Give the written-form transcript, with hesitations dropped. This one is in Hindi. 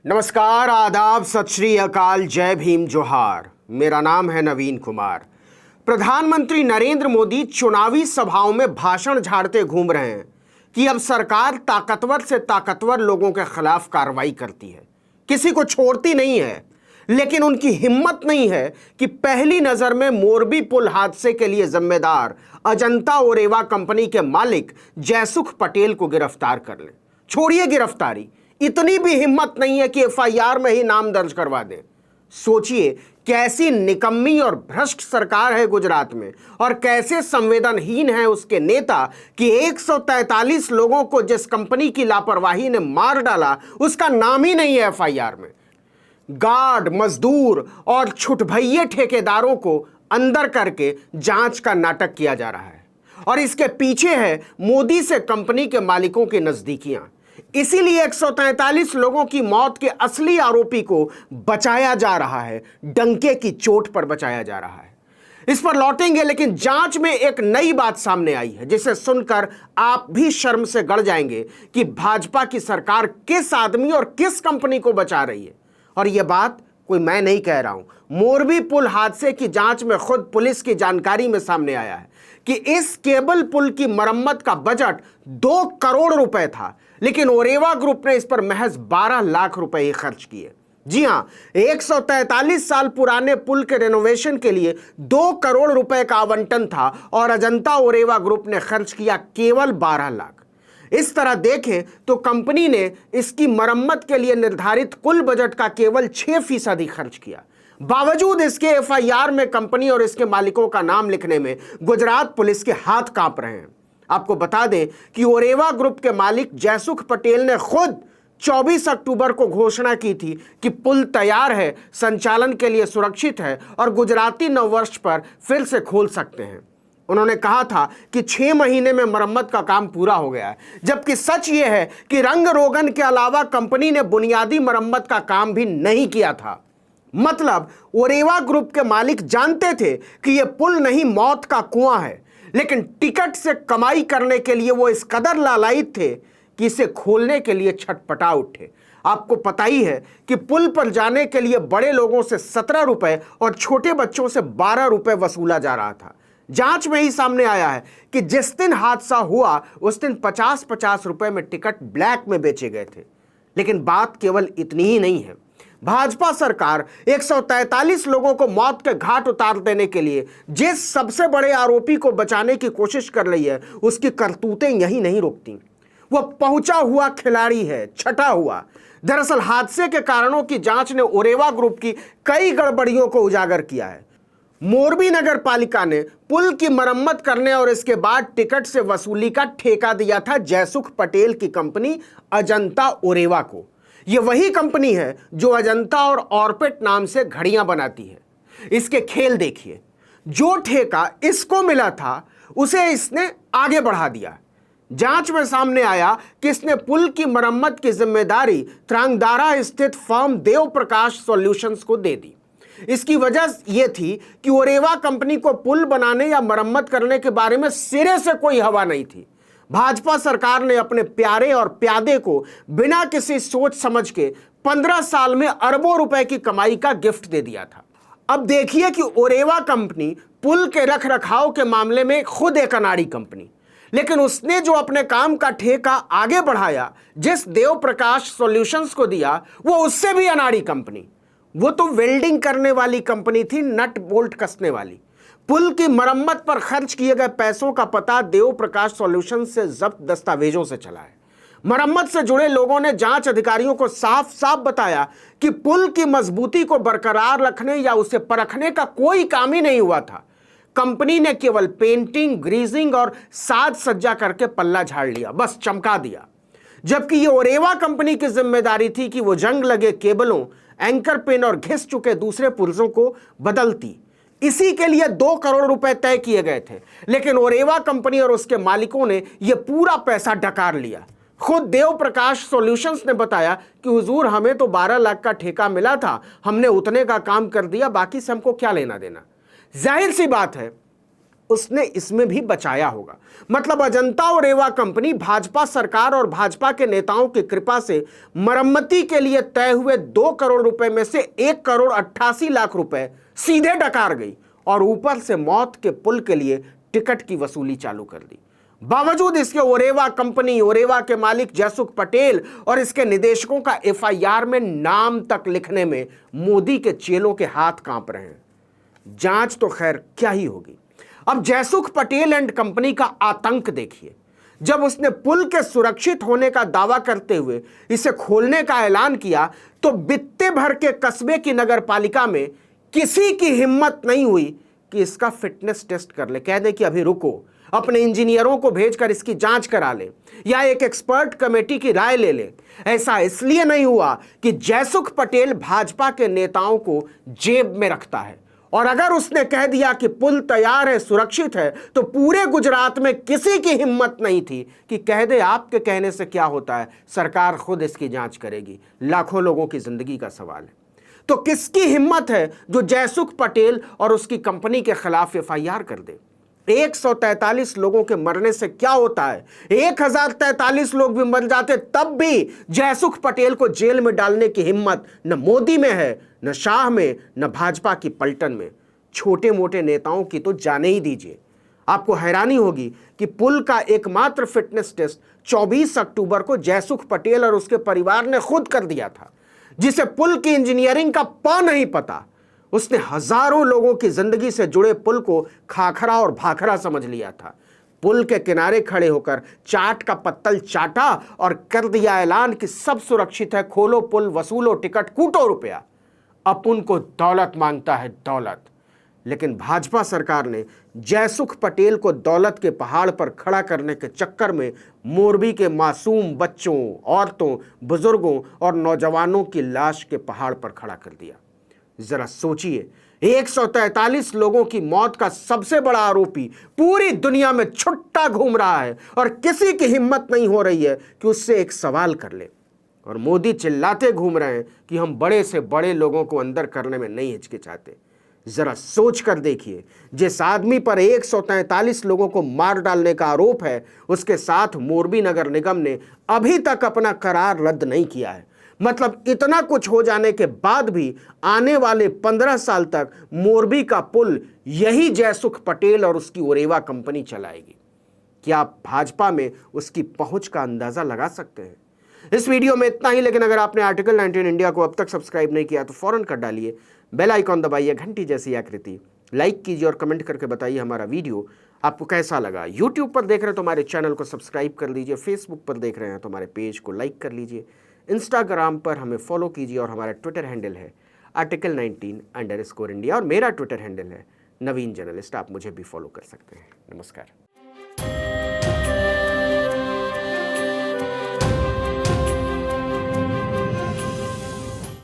नमस्कार, आदाब, सत श्री अकाल, जय भीम, जोहार। मेरा नाम है नवीन कुमार। प्रधानमंत्री नरेंद्र मोदी चुनावी सभाओं में भाषण झाड़ते घूम रहे हैं कि अब सरकार ताकतवर से ताकतवर लोगों के खिलाफ कार्रवाई करती है, किसी को छोड़ती नहीं है। लेकिन उनकी हिम्मत नहीं है कि पहली नजर में मोरबी पुल हादसे के लिए जिम्मेदार अजंता ओरेवा कंपनी के मालिक जयसुख पटेल को गिरफ्तार कर लें। छोड़िए गिरफ्तारी, इतनी भी हिम्मत नहीं है कि एफआईआर में ही नाम दर्ज करवा दें। सोचिए कैसी निकम्मी और भ्रष्ट सरकार है गुजरात में, और कैसे संवेदनहीन है उसके नेता कि 143 लोगों को जिस कंपनी की लापरवाही ने मार डाला उसका नाम ही नहीं है एफआईआर में। गार्ड, मजदूर और छुटभइये ठेकेदारों को अंदर करके जांच का नाटक किया जा रहा है, और इसके पीछे है मोदी से कंपनी के मालिकों की नजदीकियां। इसीलिए 143 लोगों की मौत के असली आरोपी को बचाया जा रहा है, डंके की चोट पर बचाया जा रहा है। इस पर लौटेंगे, लेकिन जांच में एक नई बात सामने आई है जिसे सुनकर आप भी शर्म से गड़ जाएंगे कि भाजपा की सरकार किस आदमी और किस कंपनी को बचा रही है। और यह बात कोई मैं नहीं कह रहा हूं, मोरबी पुल हादसे की जांच में खुद पुलिस की जानकारी में सामने आया है कि इस केबल पुल की मरम्मत का बजट 2 करोड़ रुपए था, लेकिन ओरेवा ग्रुप ने इस पर महज 12 लाख रुपए ही खर्च किए। जी हां, 143 साल पुराने पुल के रेनोवेशन के लिए 2 करोड़ रुपए का आवंटन था और अजंता ओरेवा ग्रुप ने खर्च किया केवल 12 लाख। इस तरह देखें तो कंपनी ने इसकी मरम्मत के लिए निर्धारित कुल बजट का केवल 6% ही खर्च किया। बावजूद इसके एफआईआर में कंपनी और इसके मालिकों का नाम लिखने में गुजरात पुलिस के हाथ कांप रहे हैं। आपको बता दें कि ओरेवा ग्रुप के मालिक जयसुख पटेल ने खुद 24 अक्टूबर को घोषणा की थी कि पुल तैयार है, संचालन के लिए सुरक्षित है और गुजराती नववर्ष पर फिर से खोल सकते हैं। उन्होंने कहा था कि 6 महीने में मरम्मत का काम पूरा हो गया है, जबकि सच यह है कि रंग रोगन के अलावा कंपनी ने बुनियादी मरम्मत का काम भी नहीं किया था। मतलब ओरेवा ग्रुप के मालिक जानते थे कि यह पुल नहीं मौत का कुआं है, लेकिन टिकट से कमाई करने के लिए वो इस कदर लालायित थे कि इसे खोलने के लिए छटपटा उठे। आपको पता ही है कि पुल पर जाने के लिए बड़े लोगों से 17 रुपए और छोटे बच्चों से 12 रुपए वसूला जा रहा था। जांच में ही सामने आया है कि जिस दिन हादसा हुआ उस दिन 50-50 रुपए में टिकट ब्लैक में बेचे गए थे। लेकिन बात केवल इतनी ही नहीं है। भाजपा सरकार 143 लोगों को मौत के घाट उतार देने के लिए जिस सबसे बड़े आरोपी को बचाने की कोशिश कर रही है, उसकी करतूतें यही नहीं रुकती। वह पहुंचा हुआ खिलाड़ी है, छटा हुआ। दरअसल हादसे के कारणों की जांच ने ओरेवा ग्रुप की कई गड़बड़ियों को उजागर किया है। मोरबी नगर पालिका ने पुल की मरम्मत करने और इसके बाद टिकट से वसूली का ठेका दिया था जयसुख पटेल की कंपनी अजंता ओरेवा को। यह वही कंपनी है जो अजंता और ऑर्बिट नाम से घड़ियां बनाती है। इसके खेल देखिए, जो ठेका इसको मिला था उसे इसने आगे बढ़ा दिया। जांच में सामने आया कि इसने पुल की मरम्मत की जिम्मेदारी त्रांगदारा स्थित फर्म देव प्रकाश सॉल्यूशंस को दे दी। इसकी वजह यह थी कि ओरेवा कंपनी को पुल बनाने या मरम्मत करने के बारे में सिरे से कोई हवा नहीं थी। भाजपा सरकार ने अपने प्यारे और प्यादे को बिना किसी सोच समझ के 15 साल में अरबों रुपए की कमाई का गिफ्ट दे दिया था। अब देखिए कि ओरेवा कंपनी पुल के रख रखाव के मामले में खुद एक अनाड़ी कंपनी, लेकिन उसने जो अपने काम का ठेका आगे बढ़ाया, जिस देव प्रकाश सॉल्यूशंस को दिया, वो उससे भी अनाड़ी कंपनी। वो तो वेल्डिंग करने वाली कंपनी थी, नट बोल्ट कसने वाली। पुल की मरम्मत पर खर्च किए गए पैसों का पता देव प्रकाश सॉल्यूशंस से जब्त दस्तावेजों से चला है। मरम्मत से जुड़े लोगों ने जांच अधिकारियों को साफ साफ बताया कि पुल की मजबूती को बरकरार रखने या उसे परखने का कोई काम ही नहीं हुआ था। कंपनी ने केवल पेंटिंग, ग्रीजिंग और साज सज्जा करके पल्ला झाड़ लिया, बस चमका दिया। जबकि ये ओरेवा कंपनी की जिम्मेदारी थी कि वो जंग लगे केबलों, एंकर पिन और घिस चुके दूसरे पुर्जों को बदलती। इसी के लिए 2 करोड़ रुपए तय किए गए थे, लेकिन ओरेवा कंपनी और उसके मालिकों ने यह पूरा पैसा डकार लिया। खुद देव प्रकाश सॉल्यूशंस ने बताया कि हुजूर, हमें तो 12 लाख का ठेका मिला था, हमने उतने का काम कर दिया, बाकी से हमको क्या लेना देना। जाहिर सी बात है उसने इसमें भी बचाया होगा। मतलब अजंता और रेवा कंपनी भाजपा सरकार और भाजपा के नेताओं की कृपा से मरम्मती के लिए तय हुए 2 करोड़ रुपए में से 1 करोड़ 88 लाख रुपए सीधे डकार गई और ऊपर से मौत के पुल के लिए टिकट की वसूली चालू कर दी। बावजूद इसके ओरेवा कंपनी, ओरेवा के मालिक जयसुख पटेल और इसके निदेशकों का एफआईआर में नाम तक लिखने में मोदी के चेलों के हाथ कांप रहे हैं। जांच तो खैर क्या ही होगी। अब जयसुख पटेल एंड कंपनी का आतंक देखिए। जब उसने पुल के सुरक्षित होने का दावा करते हुए इसे खोलने का ऐलान किया तो बित्ते भर के कस्बे की नगर पालिका में किसी की हिम्मत नहीं हुई कि इसका फिटनेस टेस्ट कर ले, कह दे कि अभी रुको, अपने इंजीनियरों को भेजकर इसकी जांच करा ले या एक एक्सपर्ट कमेटी की राय ले ले। ऐसा इसलिए नहीं हुआ कि जयसुख पटेल भाजपा के नेताओं को जेब में रखता है और अगर उसने कह दिया कि पुल तैयार है, सुरक्षित है, तो पूरे गुजरात में किसी की हिम्मत नहीं थी कि कह दे आपके कहने से क्या होता है, सरकार खुद इसकी जांच करेगी। लाखों लोगों की जिंदगी का सवाल है। तो किसकी हिम्मत है जो जयसुख पटेल और उसकी कंपनी के खिलाफ एफआईआर कर दे। 143 लोगों के मरने से क्या होता है, 1043 लोग भी मर जाते तब भी जयसुख पटेल को जेल में डालने की हिम्मत न मोदी में है, न शाह में, न भाजपा की पलटन में। छोटे मोटे नेताओं की तो जाने ही दीजिए। आपको हैरानी होगी कि पुल का एकमात्र फिटनेस टेस्ट 24 अक्टूबर को जयसुख पटेल और उसके परिवार ने खुद कर दिया था। जिसे पुल की इंजीनियरिंग का प नहीं पता, उसने हजारों लोगों की जिंदगी से जुड़े पुल को खाखरा और भाखरा समझ लिया था। पुल के किनारे खड़े होकर चाट का पत्तल चाटा और कर दिया ऐलान कि सब सुरक्षित है, खोलो पुल, वसूलो टिकट, कूटो रुपया। अपुन को दौलत मांगता है, दौलत। लेकिन भाजपा सरकार ने जयसुख पटेल को दौलत के पहाड़ पर खड़ा करने के चक्कर में मोरबी के मासूम बच्चों, औरतों, बुजुर्गों और नौजवानों की लाश के पहाड़ पर खड़ा कर दिया। जरा सोचिए, 143 लोगों की मौत का सबसे बड़ा आरोपी पूरी दुनिया में छुट्टा घूम रहा है और किसी की हिम्मत नहीं हो रही है कि उससे एक सवाल कर ले। और मोदी चिल्लाते घूम रहे हैं कि हम बड़े से बड़े लोगों को अंदर करने में नहीं हिचकिचाते। जरा सोच कर देखिए, जिस आदमी पर 143 लोगों को मार डालने का आरोप है, उसके साथ मोरबी नगर निगम ने अभी तक अपना करार रद्द नहीं किया है। मतलब इतना कुछ हो जाने के बाद भी आने वाले 15 साल तक मोरबी का पुल यही जयसुख पटेल और उसकी ओरेवा कंपनी चलाएगी। क्या आप भाजपा में उसकी पहुंच का अंदाजा लगा सकते हैं? इस वीडियो में इतना ही, लेकिन अगर आपने आर्टिकल 19 इंडिया को अब तक सब्सक्राइब नहीं किया तो फौरन कर डालिए, बेल आइकॉन दबाइए, घंटी जैसी आकृति, लाइक कीजिए और कमेंट करके बताइए हमारा वीडियो आपको कैसा लगा। यूट्यूब पर देख रहे हैं तो हमारे चैनल को सब्सक्राइब कर लीजिए, फेसबुक पर देख रहे हैं तो हमारे पेज को लाइक कर लीजिए, इंस्टाग्राम पर हमें फॉलो कीजिए और हमारा ट्विटर हैंडल है article19_India और मेरा ट्विटर हैंडल है नवीन जर्नलिस्ट। आप मुझे भी फॉलो कर सकते हैं। नमस्कार।